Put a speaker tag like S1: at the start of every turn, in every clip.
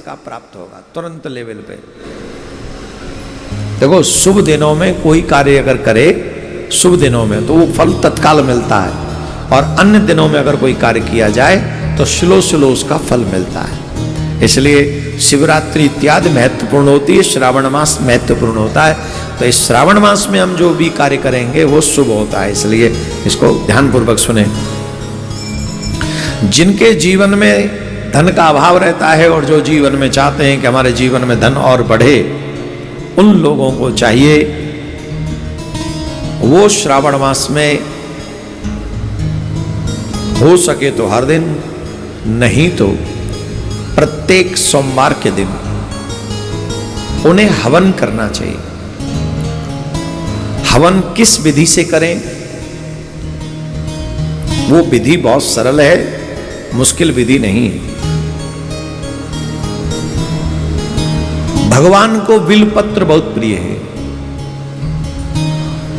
S1: का प्राप्त होगा तुरंत लेवल पे। देखो शुभ दिनों में कोई कार्य अगर करे शुभ दिनों में तो वो फल तत्काल मिलता है, और अन्य दिनों में अगर कोई कार्य किया जाए तो स्लो स्लो उसका फल मिलता है। इसलिए शिवरात्रि इत्यादि महत्वपूर्ण होती है, श्रावण मास महत्वपूर्ण होता है। तो इस श्रावण मास में हम जो भी कार्य करेंगे वो शुभ होता है, इसलिए इसको ध्यानपूर्वक सुने। जिनके जीवन में धन का अभाव रहता है और जो जीवन में चाहते हैं कि हमारे जीवन में धन और बढ़े, उन लोगों को चाहिए वो श्रावण मास में हो सके तो हर दिन, नहीं तो प्रत्येक सोमवार के दिन उन्हें हवन करना चाहिए। हवन किस विधि से करें? वो विधि बहुत सरल है, मुश्किल विधि नहीं है। भगवान को बिल्व पत्र बहुत प्रिय है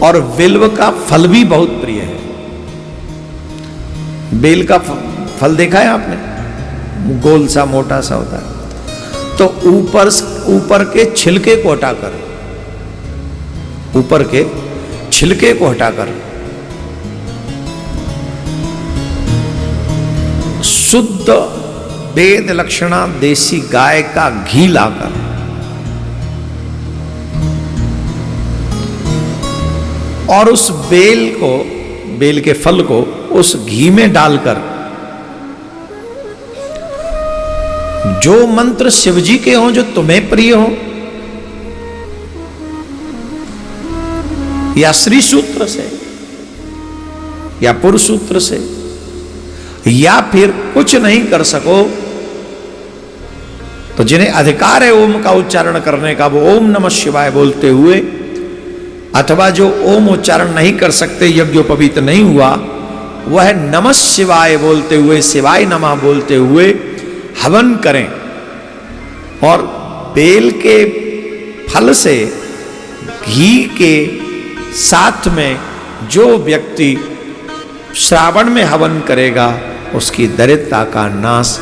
S1: और बिल्व का फल भी बहुत प्रिय है। बेल का फल देखा है आपने? गोल सा मोटा सा होता है। तो ऊपर के छिलके को हटाकर, ऊपर के छिलके को हटाकर शुद्ध वेद लक्षणा देसी गाय का घी लाकर और उस बेल के फल को उस घी में डालकर जो मंत्र शिवजी के हों जो तुम्हें प्रिय हो, या श्री सूत्र से या पुरुष सूत्र से, या फिर कुछ नहीं कर सको तो जिन्हें अधिकार है ओम का उच्चारण करने का, वो ओम नमः शिवाय बोलते हुए, अथवा जो ओम उच्चारण नहीं कर सकते, यज्ञोपवीत नहीं हुआ, वह नमः शिवाय बोलते हुए, शिवाय नमः बोलते हुए हवन करें। और बेल के फल से घी के साथ में जो व्यक्ति श्रावण में हवन करेगा उसकी दरिद्रता का नाश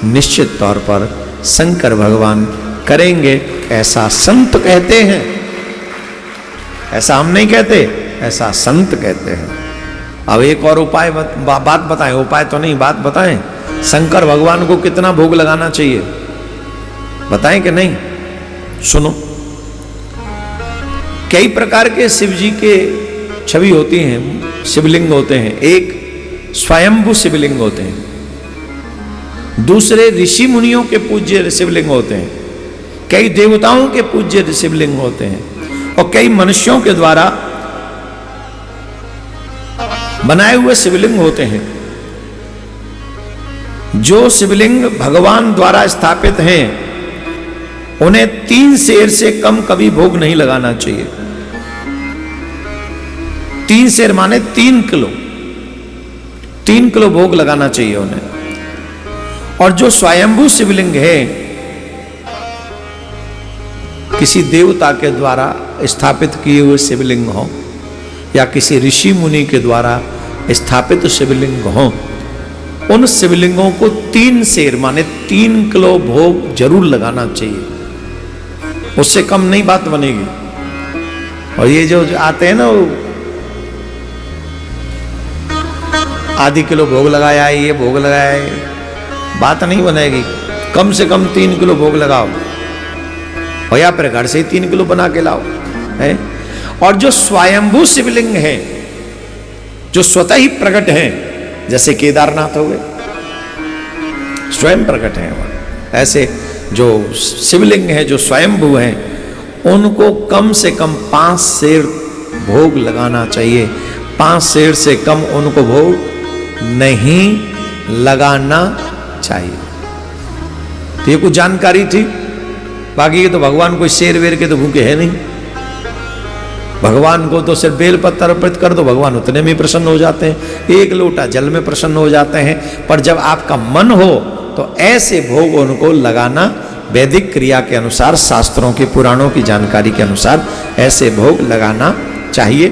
S1: निश्चित तौर पर शंकर भगवान करेंगे, ऐसा संत कहते हैं। ऐसा हम नहीं कहते, ऐसा संत कहते हैं। अब एक और उपाय बात बताएं, उपाय तो नहीं, बात बताएं। शंकर भगवान को कितना भोग लगाना चाहिए बताएं कि नहीं? सुनो, कई प्रकार के शिव जी के छवि होती हैं, शिवलिंग होते हैं। एक स्वयंभू शिवलिंग होते हैं, दूसरे ऋषि मुनियों के पूज्य शिवलिंग होते हैं, कई देवताओं के पूज्य शिवलिंग होते हैं, और कई मनुष्यों के द्वारा बनाए हुए शिवलिंग होते हैं। जो शिवलिंग भगवान द्वारा स्थापित हैं उन्हें 3 सेर से कम कभी भोग नहीं लगाना चाहिए। 3 सेर माने 3 किलो, 3 किलो भोग लगाना चाहिए उन्हें। और जो स्वयंभू शिवलिंग है, किसी देवता के द्वारा स्थापित किए हुए शिवलिंग हो या किसी ऋषि मुनि के द्वारा स्थापित शिवलिंग हो, उन शिवलिंगों को 3 सेर माने 3 किलो भोग जरूर लगाना चाहिए, उससे कम नहीं बात बनेगी। और ये जो आते हैं ना, वो आधी किलो भोग लगाया है, ये भोग लगाया है, बात नहीं बनेगी। कम से कम 3 किलो भोग लगाओ, और या फिर घर से ही 3 किलो बना के लाओ है। और जो स्वयंभू शिवलिंग है, जो स्वतः ही प्रकट है, जैसे केदारनाथ हो गए, स्वयं प्रकट है, ऐसे जो शिवलिंग है जो स्वयंभू हैं, उनको कम से कम 5 सेर भोग लगाना चाहिए। 5 सेर से कम उनको भोग नहीं लगाना चाहिए। तो ये कुछ जानकारी थी। बाकी ये तो भगवान कोई शेर वेर के तो भूखे है नहीं। भगवान को तो सिर्फ बेल पत्र अर्पित कर दो, भगवान उतने में प्रसन्न हो जाते हैं, 1 लोटा जल में प्रसन्न हो जाते हैं। पर जब आपका मन हो तो ऐसे भोग उनको लगाना, वैदिक क्रिया के अनुसार, शास्त्रों के पुराणों की जानकारी के अनुसार ऐसे भोग लगाना चाहिए।